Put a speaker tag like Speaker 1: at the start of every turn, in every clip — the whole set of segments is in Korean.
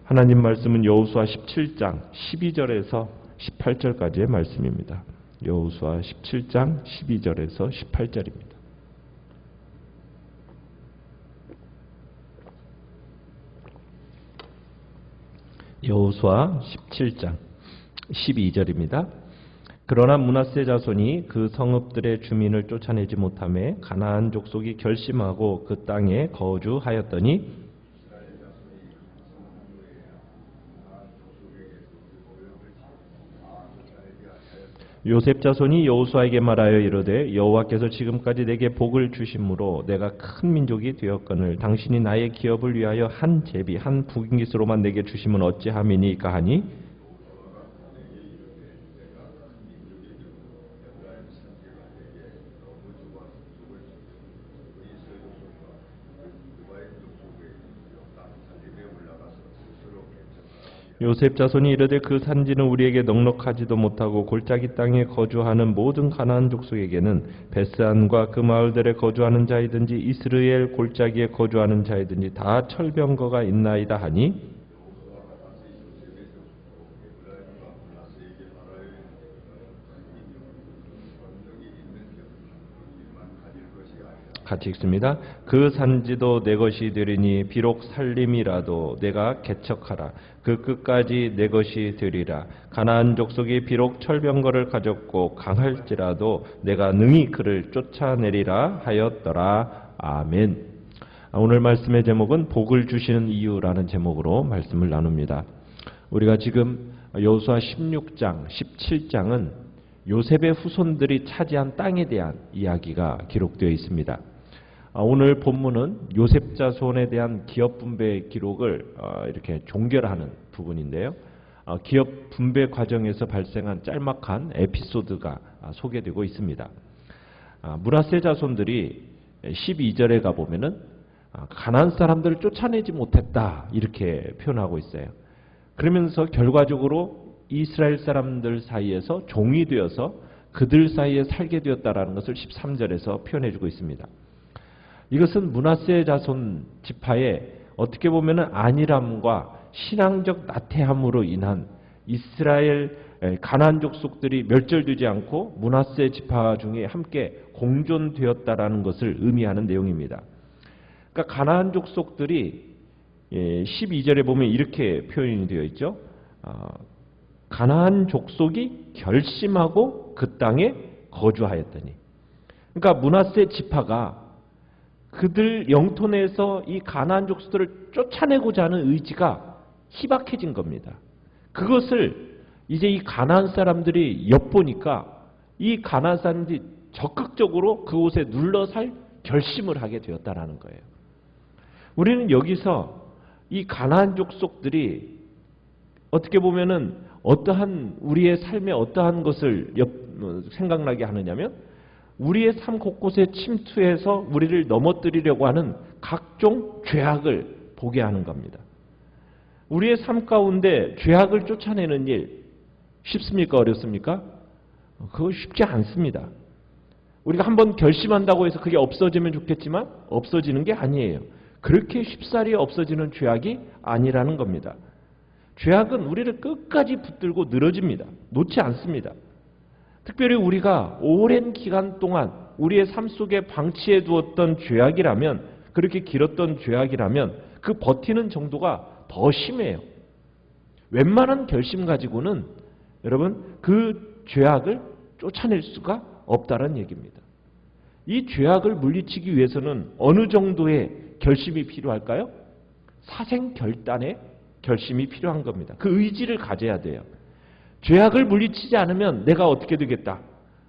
Speaker 1: 하나님 말씀은 여호수아 17장 12절에서 18절까지의 말씀입니다. 여호수아 17장 12절에서 18절입니다. 여호수아 17장 12절입니다. 그러나 므낫세 자손이 그 성읍들의 주민을 쫓아내지 못하며 가나안 족속이 결심하고 그 땅에 거주하였더니 요셉 자손이 여호수아에게 말하여 이르되 여호와께서 지금까지 내게 복을 주심으로 내가 큰 민족이 되었거늘 당신이 나의 기업을 위하여 한 제비 한 북인깃으로만 내게 주심은 어찌함이니까 하니 요셉 자손이 이르되 그 산지는 우리에게 넉넉하지도 못하고 골짜기 땅에 거주하는 모든 가나안 족속에게는 베스안과 그 마을들에 거주하는 자이든지 이스라엘 골짜기에 거주하는 자이든지 다 철병거가 있나이다 하니 같이 읽습니다. 그 산지도 내 것이 되리니 비록 살림이라도 내가 개척하라. 그 끝까지 내 것이 되리라. 가나안 족속이 비록 철병거를 가졌고 강할지라도 내가 능히 그를 쫓아내리라 하였더라. 아멘. 오늘 말씀의 제목은 복을 주시는 이유라는 제목으로 말씀을 나눕니다. 우리가 지금 여호수아 16장, 17장은 요셉의 후손들이 차지한 땅에 대한 이야기가 기록되어 있습니다. 오늘 본문은 요셉 자손에 대한 기업 분배 기록을 이렇게 종결하는 부분인데요. 기업 분배 과정에서 발생한 짤막한 에피소드가 소개되고 있습니다. 므낫세 자손들이 12절에 가보면은 가나안 사람들을 쫓아내지 못했다 이렇게 표현하고 있어요. 그러면서 결과적으로 이스라엘 사람들 사이에서 종이 되어서 그들 사이에 살게 되었다라는 것을 13절에서 표현해주고 있습니다. 이것은 므낫세 자손 지파의 어떻게 보면 안일함과 신앙적 나태함으로 인한 이스라엘 가나안 족속들이 멸절되지 않고 므낫세 지파 중에 함께 공존되었다라는 것을 의미하는 내용입니다. 그러니까 가나안 족속들이 12절에 보면 이렇게 표현이 되어 있죠. 가나안 족속이 결심하고 그 땅에 거주하였더니, 그러니까 므낫세 지파가 그들 영토 내에서 이 가나안 족속들을 쫓아내고자 하는 의지가 희박해진 겁니다. 그것을 이제 이 가나안 사람들이 엿보니까 이 가나안 사람들이 적극적으로 그곳에 눌러살 결심을 하게 되었다는 거예요. 우리는 여기서 이 가나안 족속들이 어떻게 보면은 어떠한 우리의 삶에 어떠한 것을 생각나게 하느냐면 우리의 삶 곳곳에 침투해서 우리를 넘어뜨리려고 하는 각종 죄악을 보게 하는 겁니다. 우리의 삶 가운데 죄악을 쫓아내는 일 쉽습니까? 어렵습니까? 그거 쉽지 않습니다. 우리가 한번 결심한다고 해서 그게 없어지면 좋겠지만 없어지는 게 아니에요. 그렇게 쉽사리 없어지는 죄악이 아니라는 겁니다. 죄악은 우리를 끝까지 붙들고 늘어집니다. 놓지 않습니다. 특별히 우리가 오랜 기간 동안 우리의 삶 속에 방치해 두었던 죄악이라면, 그렇게 길었던 죄악이라면 그 버티는 정도가 더 심해요. 웬만한 결심 가지고는 여러분 그 죄악을 쫓아낼 수가 없다는 얘기입니다. 이 죄악을 물리치기 위해서는 어느 정도의 결심이 필요할까요? 사생결단의 결심이 필요한 겁니다. 그 의지를 가져야 돼요. 죄악을 물리치지 않으면 내가 어떻게 되겠다,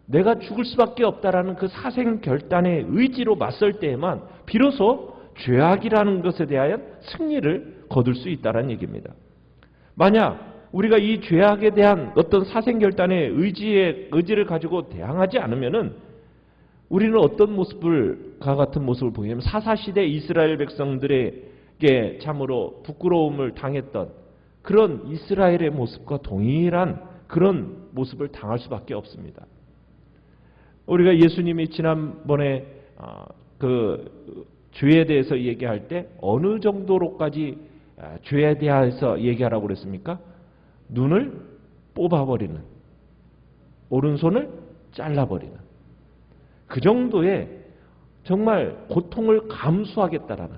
Speaker 1: 내가 죽을 수밖에 없다라는 그 사생결단의 의지로 맞설 때에만 비로소 죄악이라는 것에 대한 승리를 거둘 수 있다는 얘기입니다. 만약 우리가 이 죄악에 대한 어떤 사생결단의 의지를 가지고 대항하지 않으면은 우리는 어떤 모습과 같은 모습을 보게 되냐면 사사시대 이스라엘 백성들에게 참으로 부끄러움을 당했던 그런 이스라엘의 모습과 동일한 그런 모습을 당할 수밖에 없습니다. 우리가 예수님이 지난번에 그 죄에 대해서 얘기할 때 어느 정도로까지 죄에 대해서 얘기하라고 그랬습니까? 눈을 뽑아버리는, 오른손을 잘라버리는, 그 정도의 정말 고통을 감수하겠다라는,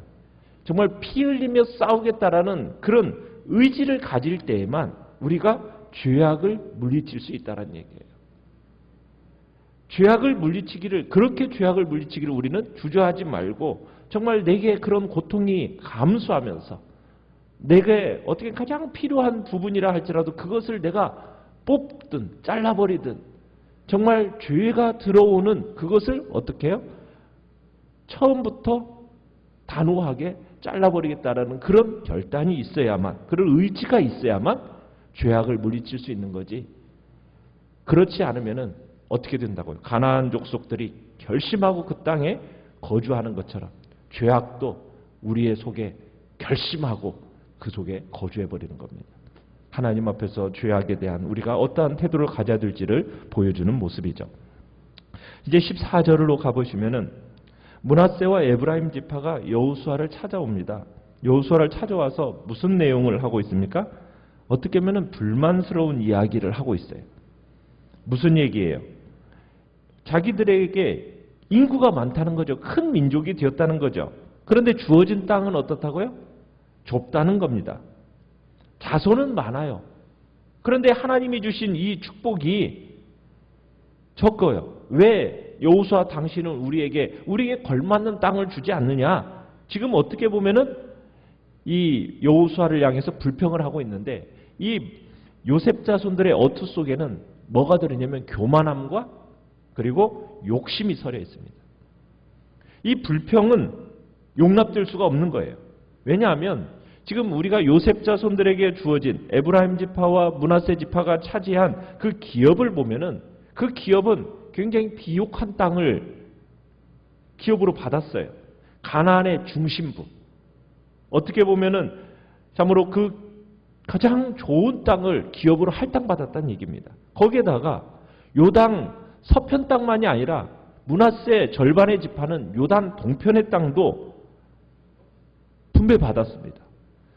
Speaker 1: 정말 피 흘리며 싸우겠다라는 그런 의지를 가질 때에만 우리가 죄악을 물리칠 수 있다는 얘기예요. 죄악을 물리치기를, 그렇게 죄악을 물리치기를 우리는 주저하지 말고 정말 내게 그런 고통이 감수하면서 내게 어떻게 가장 필요한 부분이라 할지라도 그것을 내가 뽑든 잘라버리든 정말 죄가 들어오는 그것을 어떻게 해요? 처음부터 단호하게 잘라버리겠다라는 그런 결단이 있어야만, 그런 의지가 있어야만 죄악을 물리칠 수 있는 거지. 그렇지 않으면은 어떻게 된다고요? 가나안 족속들이 결심하고 그 땅에 거주하는 것처럼 죄악도 우리의 속에 결심하고 그 속에 거주해버리는 겁니다. 하나님 앞에서 죄악에 대한 우리가 어떠한 태도를 가져야 될지를 보여주는 모습이죠. 이제 14절로 가보시면은 므낫세와 에브라임 지파가 여호수아를 찾아옵니다. 여호수아를 찾아와서 무슨 내용을 하고 있습니까? 어떻게 보면 불만스러운 이야기를 하고 있어요. 무슨 얘기예요? 자기들에게 인구가 많다는 거죠. 큰 민족이 되었다는 거죠. 그런데 주어진 땅은 어떻다고요? 좁다는 겁니다. 자손은 많아요. 그런데 하나님이 주신 이 축복이 적어요. 왜 여호수아 당신은 우리에게 걸맞는 땅을 주지 않느냐? 지금 어떻게 보면은 이 여호수아를 향해서 불평을 하고 있는데 이 요셉 자손들의 어투 속에는 뭐가 들으냐면 교만함과 그리고 욕심이 서려 있습니다. 이 불평은 용납될 수가 없는 거예요. 왜냐하면 지금 우리가 요셉 자손들에게 주어진 에브라임 지파와 므낫세 지파가 차지한 그 기업을 보면은 그 기업은 굉장히 비옥한 땅을 기업으로 받았어요. 가나안의 중심부. 어떻게 보면은 참으로 그 가장 좋은 땅을 기업으로 할당받았다는 얘기입니다. 거기에다가 요단 서편 땅만이 아니라 므낫세 절반의 지파는 요단 동편의 땅도 분배받았습니다.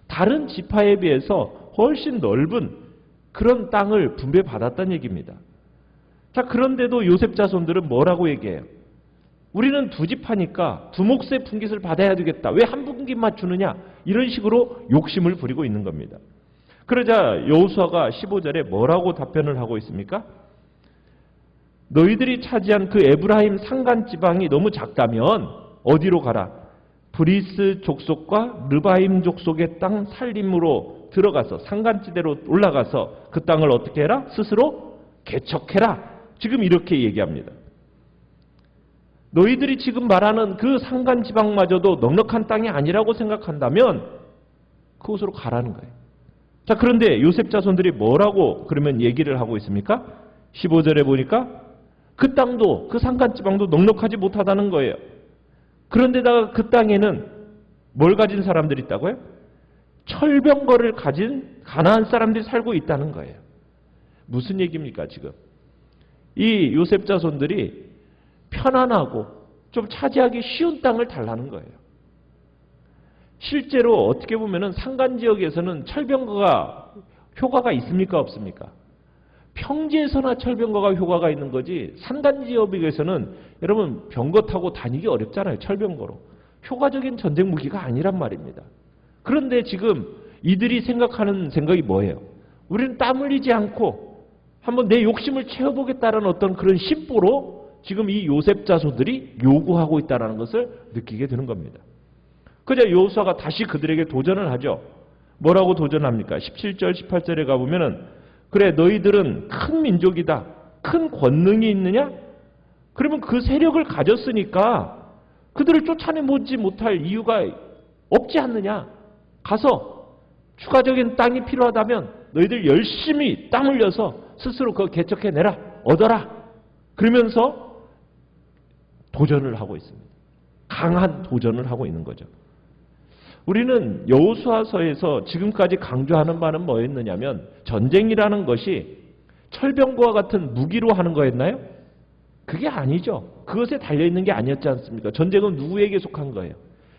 Speaker 1: 다른 지파에 비해서 훨씬 넓은 그런 땅을 분배받았다는 얘기입니다. 자, 그런데도 요셉 자손들은 뭐라고 얘기해요? 우리는 두 지파니까 두 몫의 분깃을 받아야 되겠다. 왜 한 분깃만 주느냐? 이런 식으로 욕심을 부리고 있는 겁니다. 그러자 여호수아가 15절에 뭐라고 답변을 하고 있습니까? 너희들이 차지한 그 에브라임 산간 지방이 너무 작다면 어디로 가라? 브리스 족속과 르바임 족속의 땅 살림으로 들어가서 산간지대로 올라가서 그 땅을 어떻게 해라? 스스로 개척해라. 지금 이렇게 얘기합니다. 너희들이 지금 말하는 그 산간 지방마저도 넉넉한 땅이 아니라고 생각한다면 그곳으로 가라는 거예요. 자, 그런데 요셉 자손들이 뭐라고 그러면 얘기를 하고 있습니까? 15절에 보니까 그 땅도, 그 산간 지방도 넉넉하지 못하다는 거예요. 그런데다가 그 땅에는 뭘 가진 사람들이 있다고요? 철병거를 가진 가나안 사람들이 살고 있다는 거예요. 무슨 얘기입니까, 지금? 이 요셉 자손들이 편안하고 좀 차지하기 쉬운 땅을 달라는 거예요. 실제로 어떻게 보면은 산간 지역에서는 철병거가 효과가 있습니까, 없습니까? 평지에서나 철병거가 효과가 있는 거지 산간 지역에서는 여러분 병거 타고 다니기 어렵잖아요. 철병거로. 효과적인 전쟁 무기가 아니란 말입니다. 그런데 지금 이들이 생각하는 생각이 뭐예요? 우리는 땀 흘리지 않고 한번 내 욕심을 채워보겠다는 어떤 그런 심보로 지금 이 요셉 자손들이 요구하고 있다는 것을 느끼게 되는 겁니다. 그러자 여호수아가 다시 그들에게 도전을 하죠. 뭐라고 도전합니까? 17절, 18절에 가보면은 그래, 너희들은 큰 민족이다. 큰 권능이 있느냐? 그러면 그 세력을 가졌으니까 그들을 쫓아내보지 못할 이유가 없지 않느냐? 가서 추가적인 땅이 필요하다면 너희들 열심히 땀 흘려서 스스로 그거 개척해내라. 얻어라. 그러면서 도전을 하고 있습니다. 강한 도전을 하고 있는 거죠. 우리는 여호수아서에서 지금까지 강조하는 바는 뭐였느냐면 전쟁이라는 것이 철병거와 같은 무기로 하는 거였나요? 그게 아니죠. 그것에 달려있는 게 아니었지 않습니까? 전쟁은 누구에게 속한 거예요?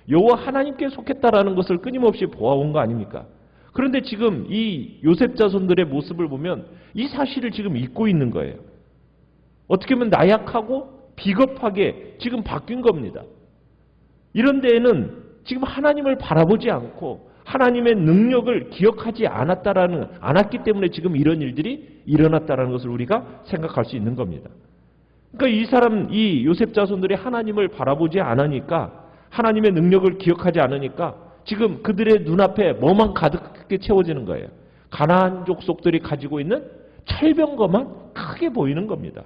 Speaker 1: 여호와 하나님께 속했다라는 것을 끊임없이 보아온 거 아닙니까? 그런데 지금 이 요셉 자손들의 모습을 보면 이 사실을 지금 잊고 있는 거예요. 어떻게 보면 나약하고 비겁하게 지금 바뀐 겁니다. 이런 데에는 지금 하나님을 바라보지 않고 하나님의 능력을 기억하지 않았기 때문에 지금 이런 일들이 일어났다는 것을 우리가 생각할 수 있는 겁니다. 그러니까 이 요셉 자손들이 하나님을 바라보지 않으니까, 하나님의 능력을 기억하지 않으니까 지금 그들의 눈앞에 뭐만 가득하게 채워지는 거예요. 가나안 족속들이 가지고 있는 철병거만 크게 보이는 겁니다.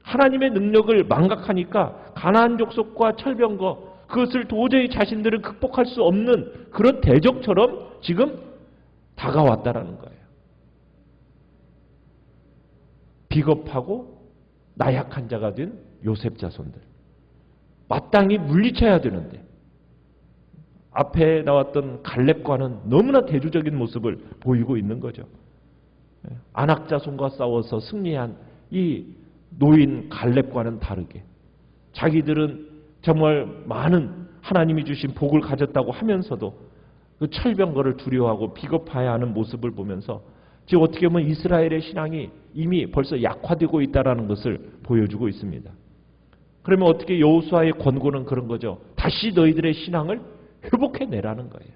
Speaker 1: 하나님의 능력을 망각하니까 가나안 족속과 철병거, 그것을 도저히 자신들은 극복할 수 없는 그런 대적처럼 지금 다가왔다라는 거예요. 비겁하고 나약한 자가 된 요셉 자손들. 마땅히 물리쳐야 되는데 앞에 나왔던 갈렙과는 너무나 대조적인 모습을 보이고 있는 거죠. 아낙 자손과 싸워서 승리한 이 노인 갈렙과는 다르게 자기들은 정말 많은 하나님이 주신 복을 가졌다고 하면서도 그 철병거를 두려워하고 비겁해하는 모습을 보면서 지금 어떻게 보면 이스라엘의 신앙이 이미 벌써 약화되고 있다는 것을 보여주고 있습니다. 그러면 어떻게 여호수아의 권고는 그런 거죠. 다시 너희들의 신앙을 회복해내라는 거예요.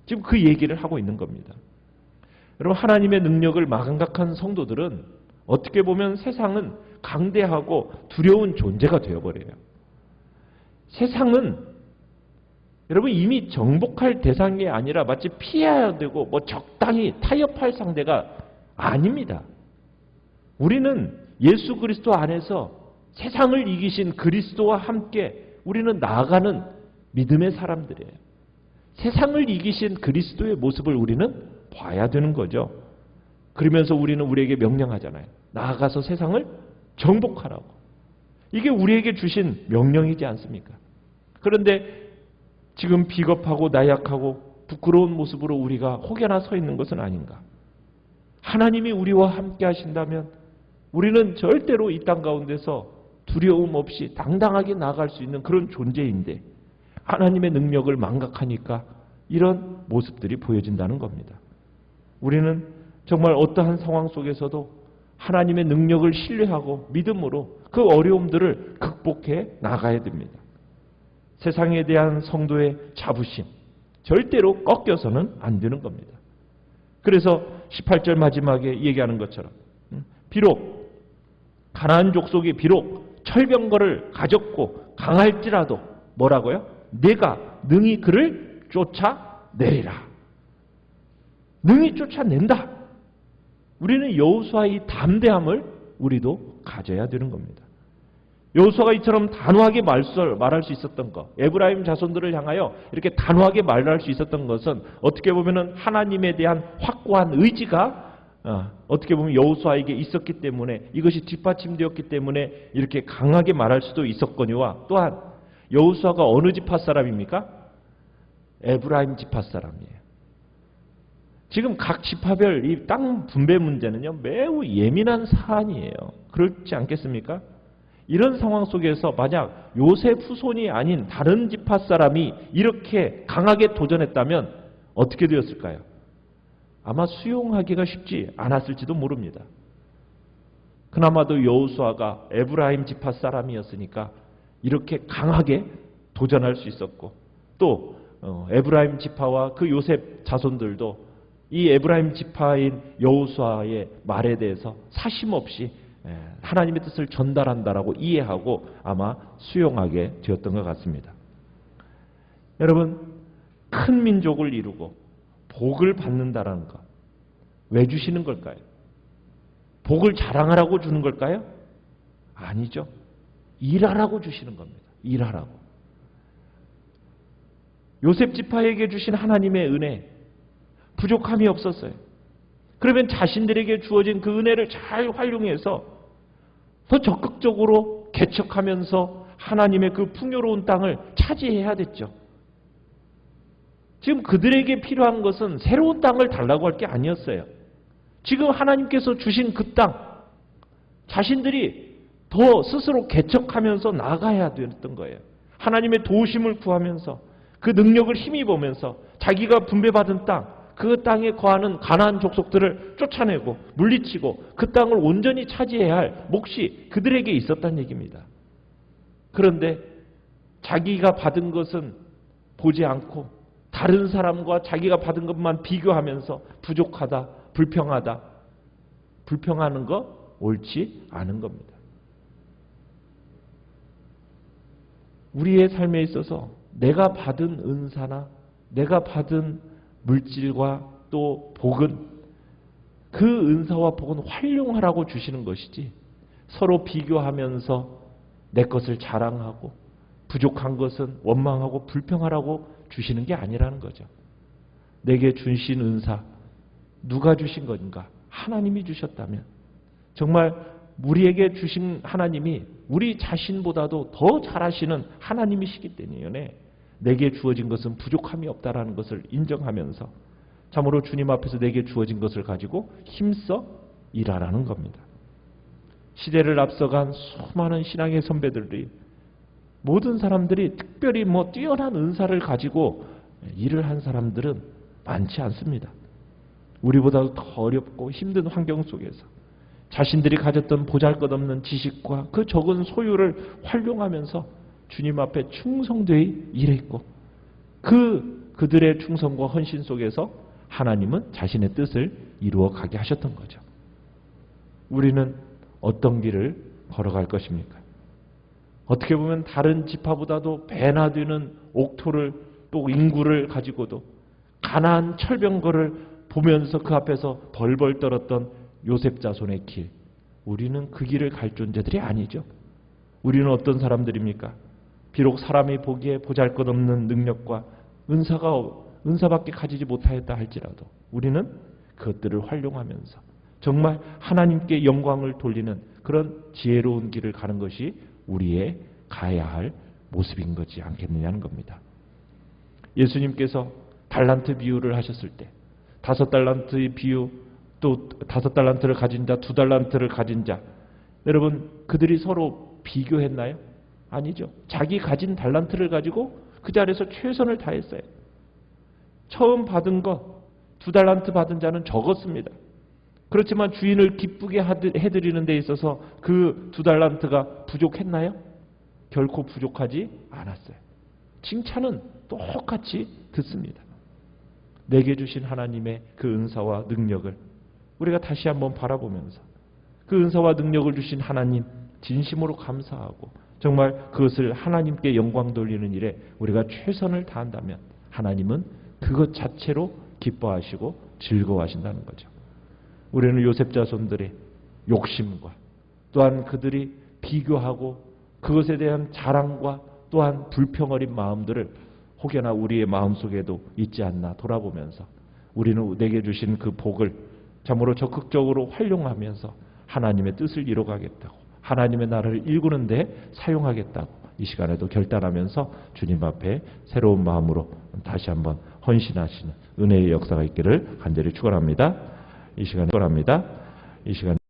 Speaker 1: 지금 그 얘기를 하고 있는 겁니다. 여러분, 하나님의 능력을 망각한 성도들은 어떻게 보면 세상은 강대하고 두려운 존재가 되어버려요. 세상은 여러분 이미 정복할 대상이 아니라 마치 피해야 되고 적당히 타협할 상대가 아닙니다. 우리는 예수 그리스도 안에서 세상을 이기신 그리스도와 함께 우리는 나아가는 믿음의 사람들이에요. 세상을 이기신 그리스도의 모습을 우리는 봐야 되는 거죠. 그러면서 우리는 우리에게 명령하잖아요. 나아가서 세상을 정복하라고. 이게 우리에게 주신 명령이지 않습니까? 그런데 지금 비겁하고 나약하고 부끄러운 모습으로 우리가 혹여나 서 있는 것은 아닌가? 하나님이 우리와 함께 하신다면 우리는 절대로 이 땅 가운데서 두려움 없이 당당하게 나아갈 수 있는 그런 존재인데 하나님의 능력을 망각하니까 이런 모습들이 보여진다는 겁니다. 우리는 정말 어떠한 상황 속에서도 하나님의 능력을 신뢰하고 믿음으로 그 어려움들을 극복해 나가야 됩니다. 세상에 대한 성도의 자부심, 절대로 꺾여서는 안 되는 겁니다. 그래서 18절 마지막에 얘기하는 것처럼 비록 가나안 족속이 비록 철병거를 가졌고 강할지라도 뭐라고요? 내가 능히 그를 쫓아내리라. 능히 쫓아낸다. 우리는 여호수아의 담대함을 우리도 가져야 되는 겁니다. 여호수아가 이처럼 단호하게 말할 수 있었던 것, 에브라임 자손들을 향하여 이렇게 단호하게 말할 수 있었던 것은 어떻게 보면 하나님에 대한 확고한 의지가 어떻게 보면 여호수아에게 있었기 때문에, 이것이 뒷받침되었기 때문에 이렇게 강하게 말할 수도 있었거니와, 또한 여호수아가 어느 지파 사람입니까? 에브라임 지파 사람이에요. 지금 각 지파별 이 땅 분배 문제는요 매우 예민한 사안이에요. 그렇지 않겠습니까? 이런 상황 속에서 만약 요셉 후손이 아닌 다른 지파 사람이 이렇게 강하게 도전했다면 어떻게 되었을까요? 아마 수용하기가 쉽지 않았을지도 모릅니다. 그나마도 여호수아가 에브라임 지파 사람이었으니까 이렇게 강하게 도전할 수 있었고, 또 에브라임 지파와 그 요셉 자손들도 이 에브라임 지파인 여호수아의 말에 대해서 사심없이 하나님의 뜻을 전달한다라고 이해하고 아마 수용하게 되었던 것 같습니다. 여러분, 큰 민족을 이루고 복을 받는다라는 것, 왜 주시는 걸까요? 복을 자랑하라고 주는 걸까요? 아니죠. 일하라고 주시는 겁니다. 일하라고. 요셉 지파에게 주신 하나님의 은혜, 부족함이 없었어요. 그러면 자신들에게 주어진 그 은혜를 잘 활용해서 더 적극적으로 개척하면서 하나님의 그 풍요로운 땅을 차지해야 됐죠. 지금 그들에게 필요한 것은 새로운 땅을 달라고 할 게 아니었어요. 지금 하나님께서 주신 그 땅, 자신들이 더 스스로 개척하면서 나가야 됐던 거예요. 하나님의 도우심을 구하면서 그 능력을 힘입으면서 자기가 분배받은 땅, 그 땅에 거하는 가나안 족속들을 쫓아내고 물리치고 그 땅을 온전히 차지해야 할 몫이 그들에게 있었다는 얘기입니다. 그런데 자기가 받은 것은 보지 않고 다른 사람과 자기가 받은 것만 비교하면서 부족하다, 불평하다, 불평하는 거 옳지 않은 겁니다. 우리의 삶에 있어서 내가 받은 은사나 내가 받은 물질과 또 복은 그 은사와 복은 활용하라고 주시는 것이지 서로 비교하면서 내 것을 자랑하고 부족한 것은 원망하고 불평하라고 주시는 게 아니라는 거죠. 내게 주신 은사 누가 주신 건가? 하나님이 주셨다면 정말 우리에게 주신 하나님이 우리 자신보다도 더 잘하시는 하나님이시기 때문에 내게 주어진 것은 부족함이 없다라는 것을 인정하면서 참으로 주님 앞에서 내게 주어진 것을 가지고 힘써 일하라는 겁니다. 시대를 앞서간 수많은 신앙의 선배들이 모든 사람들이 특별히 뛰어난 은사를 가지고 일을 한 사람들은 많지 않습니다. 우리보다도 더 어렵고 힘든 환경 속에서 자신들이 가졌던 보잘것없는 지식과 그 적은 소유를 활용하면서 주님 앞에 충성되이 일했고 그들의 충성과 헌신 속에서 하나님은 자신의 뜻을 이루어 가게 하셨던 거죠. 우리는 어떤 길을 걸어갈 것입니까? 어떻게 보면 다른 지파보다도 배나 되는 옥토를 또 인구를 가지고도 가나안 철병거를 보면서 그 앞에서 벌벌 떨었던 요셉 자손의 길, 우리는 그 길을 갈 존재들이 아니죠. 우리는 어떤 사람들입니까? 비록 사람이 보기에 보잘것없는 능력과 은사밖에 가지지 못하였다 할지라도 우리는 그것들을 활용하면서 정말 하나님께 영광을 돌리는 그런 지혜로운 길을 가는 것이 우리의 가야 할 모습인 거지 않겠느냐는 겁니다. 예수님께서 달란트 비유를 하셨을 때 5달란트의 비유, 또 5달란트를 가진 자, 2달란트를 가진 자, 여러분 그들이 서로 비교했나요? 아니죠. 자기 가진 달란트를 가지고 그 자리에서 최선을 다했어요. 처음 받은 것 2달란트 받은 자는 적었습니다. 그렇지만 주인을 기쁘게 해드리는 데 있어서 그 2달란트가 부족했나요? 결코 부족하지 않았어요. 칭찬은 똑같이 듣습니다. 내게 주신 하나님의 그 은사와 능력을 우리가 다시 한번 바라보면서 그 은사와 능력을 주신 하나님 진심으로 감사하고 정말 그것을 하나님께 영광 돌리는 일에 우리가 최선을 다한다면 하나님은 그것 자체로 기뻐하시고 즐거워하신다는 거죠. 우리는 요셉 자손들의 욕심과 또한 그들이 비교하고 그것에 대한 자랑과 또한 불평 어린 마음들을 혹여나 우리의 마음속에도 있지 않나 돌아보면서 우리는 내게 주신 그 복을 참으로 적극적으로 활용하면서 하나님의 뜻을 이뤄가겠다고 하나님의 나라를 일구는 데 사용하겠다고 이 시간에도 결단하면서 주님 앞에 새로운 마음으로 다시 한번 헌신하시는 은혜의 역사가 있기를 간절히 축원합니다. 이 시간에 축원합니다. 이 시간